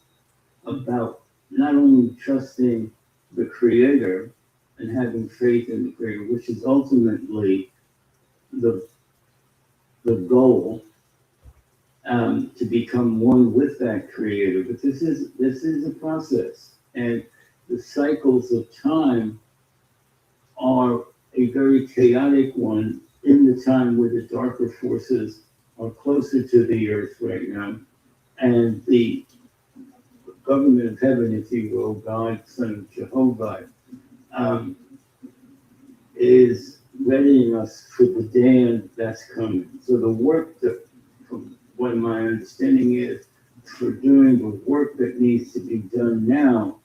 about not only trusting the Creator and having faith in the Creator, which is ultimately the goal, to become one with that Creator. But this is a process, and the cycles of time are a very chaotic one in the time where the darker forces are closer to the earth right now, and the government of heaven, if you will, God, Son of Jehovah, is readying us for the day that's coming. So the work that, from what my understanding is, for doing the work that needs to be done now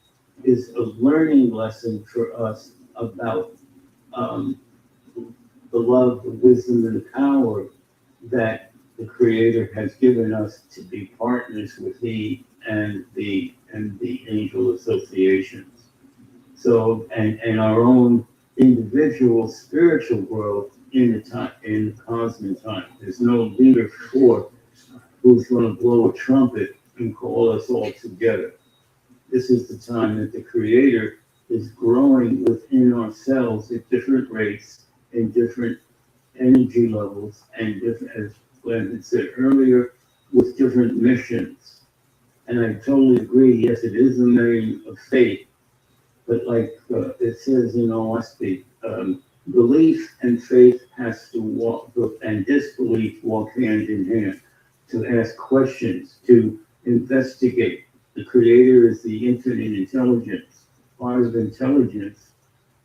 is a learning lesson for us about the love, the wisdom, and the power that the Creator has given us to be partners with He and the angel associations. So, and our own individual spiritual growth in the cosmic time. There's no leader for who's going to blow a trumpet and call us all together. This is the time that the Creator is growing within ourselves at different rates and different energy levels and different, as Glenn had said earlier, with different missions. And I totally agree, yes, it is a name of faith, but like it says in OAHSPE, belief and faith has to walk, and disbelief walk hand in hand, to ask questions, to investigate. The Creator is the infinite intelligence. Part of intelligence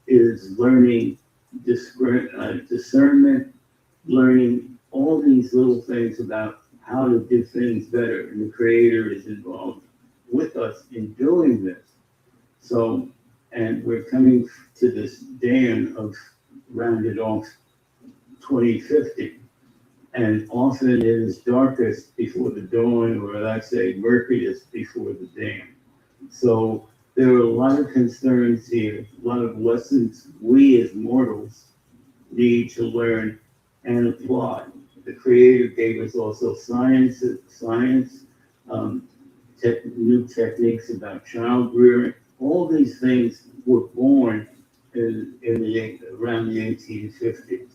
is learning discernment, learning all these little things about how to do things better. And the Creator is involved with us in doing this. So, and we're coming to this dam of rounded off 2050. And often it is darkest before the dawn, or let's say murkiest before the dam. So there are a lot of concerns here, a lot of lessons we as mortals need to learn and apply. The Creator gave us also science, new techniques about child rearing. All these things were born around the 1850s.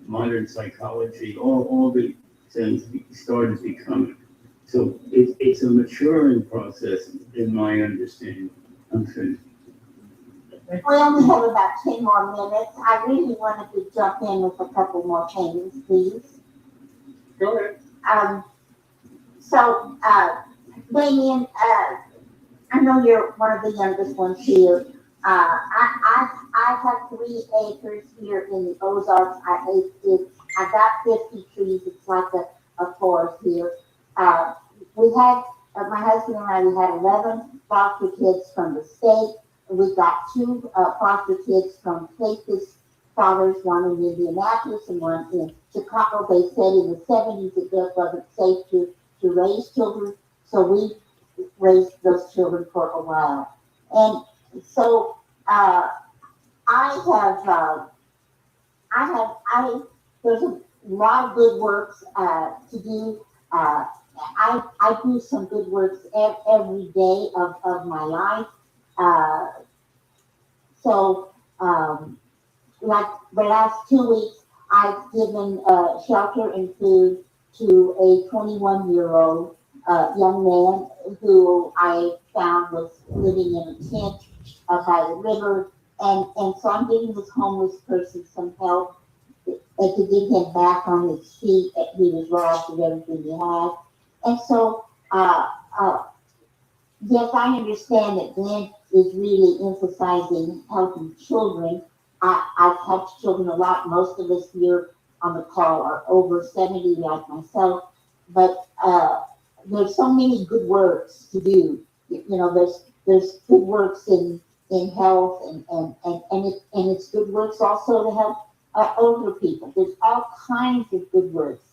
Modern psychology, all the things started becoming. So it's a maturing process, in my understanding. I'm finished. We only have about 10 more minutes. I really wanted to jump in with a couple more things, please. Go ahead. Damien, I know you're one of the youngest ones here. I have 3 acres here in the Ozarks. I got 50 trees. It's like a forest here. We had, my husband and I, we had 11 foster kids from the state. We got 2 foster kids from Texas fathers, one in Indianapolis and one in Chicago. They said in the 70s it just wasn't safe to raise children, so we raised those children for a while. And so there's a lot of good works to do. I do some good works every day of my life. Like the last 2 weeks, I've given shelter and food to a 21-year-old young man who I found was living in a tent by the river. And so I'm giving this homeless person some help and to get him back on his feet. He was robbed of everything he had. And so, uh, yes, I understand that Glenn is really emphasizing helping children. I've helped children a lot. Most of us here on the call are over 70, like myself. But there's so many good works to do. You know, there's good works in health and it's good works also to help older people. There's all kinds of good works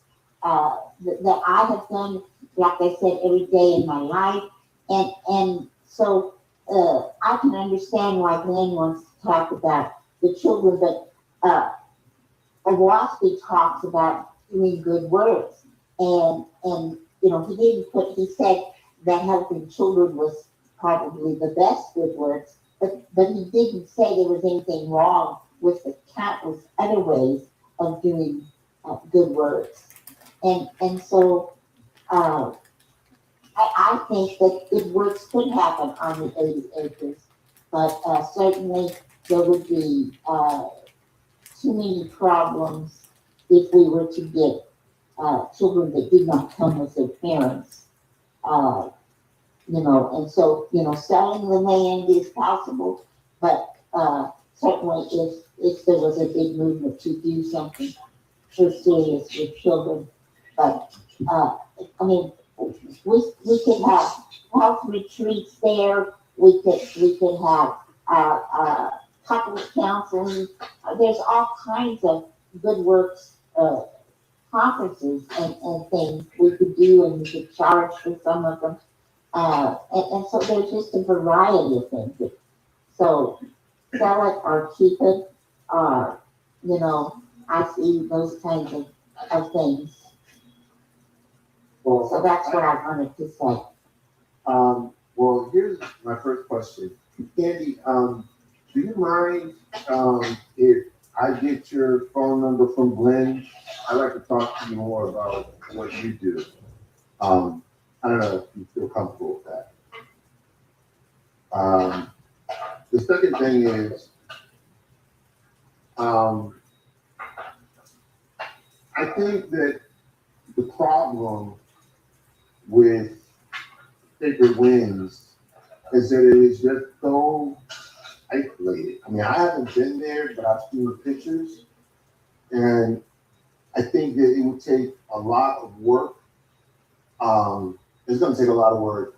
that I have done, like I said, every day in my life. And so I can understand why Glenn wants to talk about the children, but OAHSPE talks about doing good works. And you know, he said that helping children was probably the best good works, but he didn't say there was anything wrong with the countless other ways of doing good works. And so I think that good works could happen on the 80 acres, but certainly there would be too many problems if we were to get children that did not come with their parents. Uh, you know, and so, you know, selling the land is possible, but certainly if there was a big movement to do something for serious with children, but I mean, we could have health retreats there. We could have couples counseling. There's all kinds of good works conferences and things we could do, and we could charge for some of them. And so there's just a variety of things. So sell it or keep it, or you know, I see those kinds of things. Well, So that's what I wanted to say. Well, here's my first question. Candy, do you mind, if I get your phone number from Glenn? I'd like to talk to you more about what you do. I don't know if you feel comfortable with that. The second thing is, I think that the problem with Sacred Winds is that it is just so isolated. I mean, I haven't been there, but I've seen the pictures, and I think that it would take a lot of work. It's going to take a lot of work,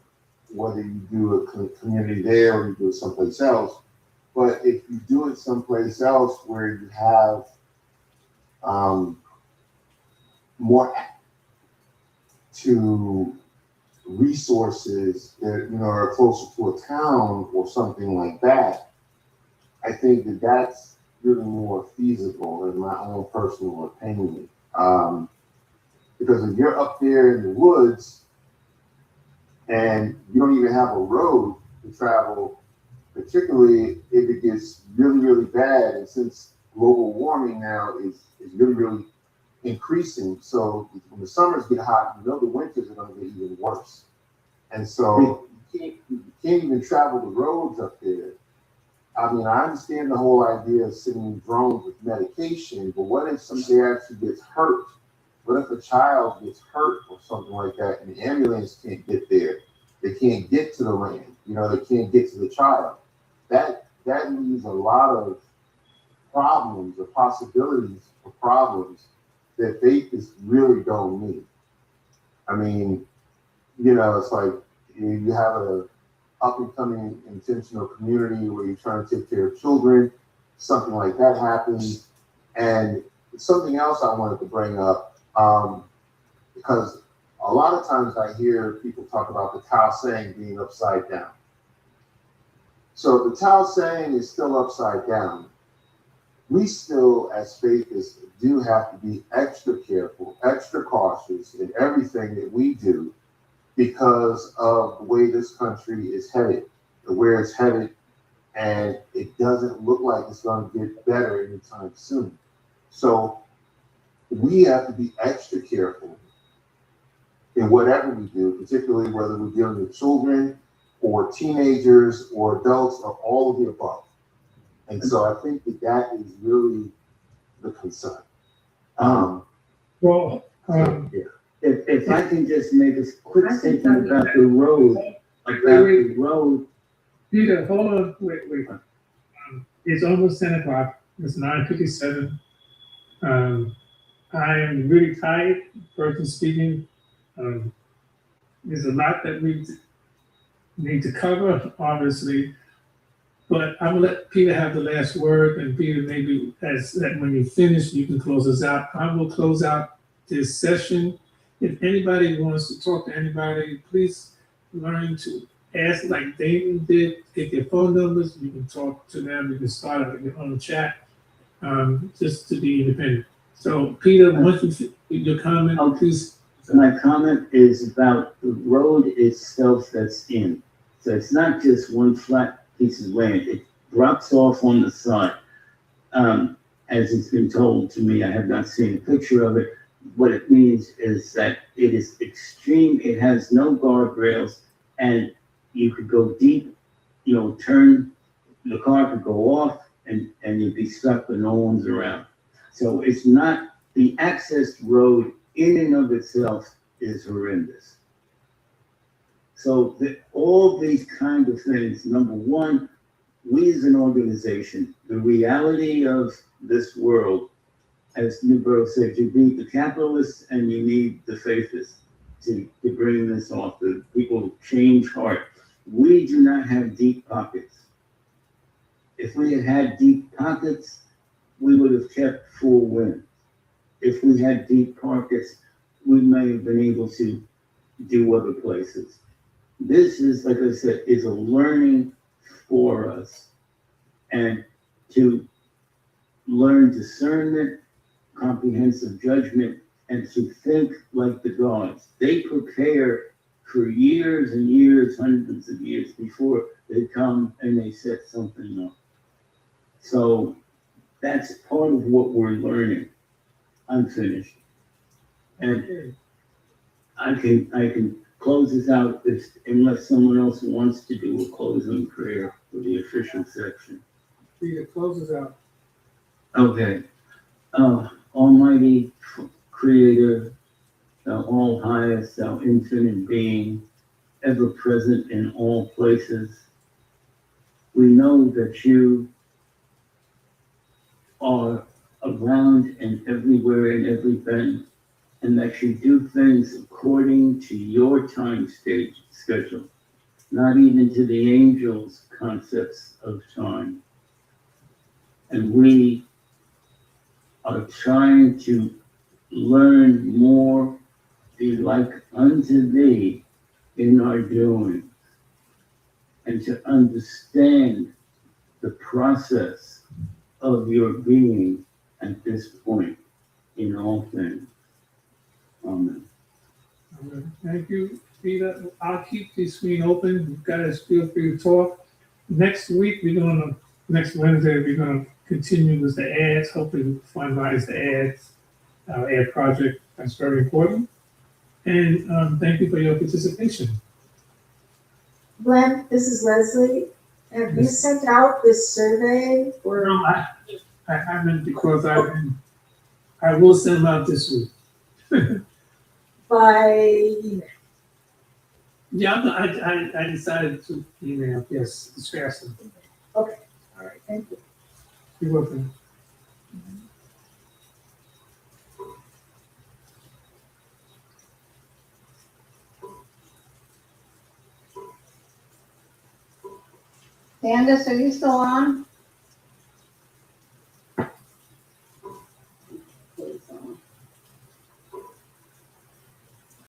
whether you do a community there or you do it someplace else. But if you do it someplace else where you have more to resources that are closer to a town or something like that, I think that that's really more feasible in my own personal opinion. Because if you're up there in the woods and you don't even have a road to travel, particularly if it gets really, really bad, and since global warming now is really, really increasing, so when the summers get hot, the winters are going to get even worse. And so you can't even travel the roads up there. I mean, I understand the whole idea of sending drones with medication, but what if somebody actually gets hurt? What if a child gets hurt or something like that, and the ambulance can't get there? They can't get to the land. They can't get to the child. That leaves a lot of problems or possibilities for problems that Baptists really don't need. I mean, it's like you have a up and coming intentional community where you're trying to take care of children, something like that happens. And something else I wanted to bring up, because a lot of times I hear people talk about the Tao saying being upside down. So the Tao saying is still upside down. We still, as Baptists, do have to be extra careful, extra cautious in everything that we do, because of the way this country is headed, where it's headed, and it doesn't look like it's going to get better anytime soon. So we have to be extra careful in whatever we do, particularly whether we're dealing with children or teenagers or adults or all of the above. And so I think that is really the concern. Well, Yeah. If I can just make a quick statement about the road, Peter, hold on, wait. It's almost 10 o'clock. It's 9:57. I am really tired, personally speaking. There's a lot that we need to cover, obviously, but I'm gonna let Peter have the last word, and Peter, maybe as that when you finish, you can close us out. I will close out this session. If anybody wants to talk to anybody, please learn to ask like Damon did. Get their phone numbers. You can talk to them. You can start on the chat, just to be independent. So, Peter, once your comment, please. my comment is about the road itself that's in. So it's not just one flat piece of land, it drops off on the side. As it's been told to me, I have not seen a picture of it. What it means is that it is extreme, it has no guardrails, and you could go deep, turn, the car could go off, and you'd be stuck when no one's around. So it's not, the access road in and of itself is horrendous. So all these kind of things, number one, we as an organization, the reality of this world, as Newborough said, you need the capitalists and you need the faithists to bring this off. The people change heart. We do not have deep pockets. If we had had deep pockets, we would have kept full wind. If we had deep pockets, we may have been able to do other places. This is, like I said, is a learning for us, and to learn discernment, comprehensive judgment, and to think like the gods. They prepare for years and years, hundreds of years before they come and they set something up. So that's part of what we're learning. I'm finished. And I can close this out unless someone else wants to do a closing prayer for the official section. Peter, close us out. Okay. Almighty Creator, thou all highest, thou infinite being, ever present in all places, we know that you are around and everywhere in every bend, and that you do things according to your time schedule, not even to the angels' concepts of time. And we are trying to learn more, be like unto thee in our doing, and to understand the process of your being at this point in all things. Amen. Thank you, Peter. I'll keep the screen open. You guys feel free to talk. Next Wednesday, we're gonna continue with the ads, hopefully finalize the ads, ad project. That's very important. And thank you for your participation. Glenn, this is Leslie. Have you sent out this survey or? No, I haven't, because I will send them out this week. By email? Yeah, I decided to email. Yes, it's faster. Okay, all right, thank you. You're welcome. Candace, are you still on?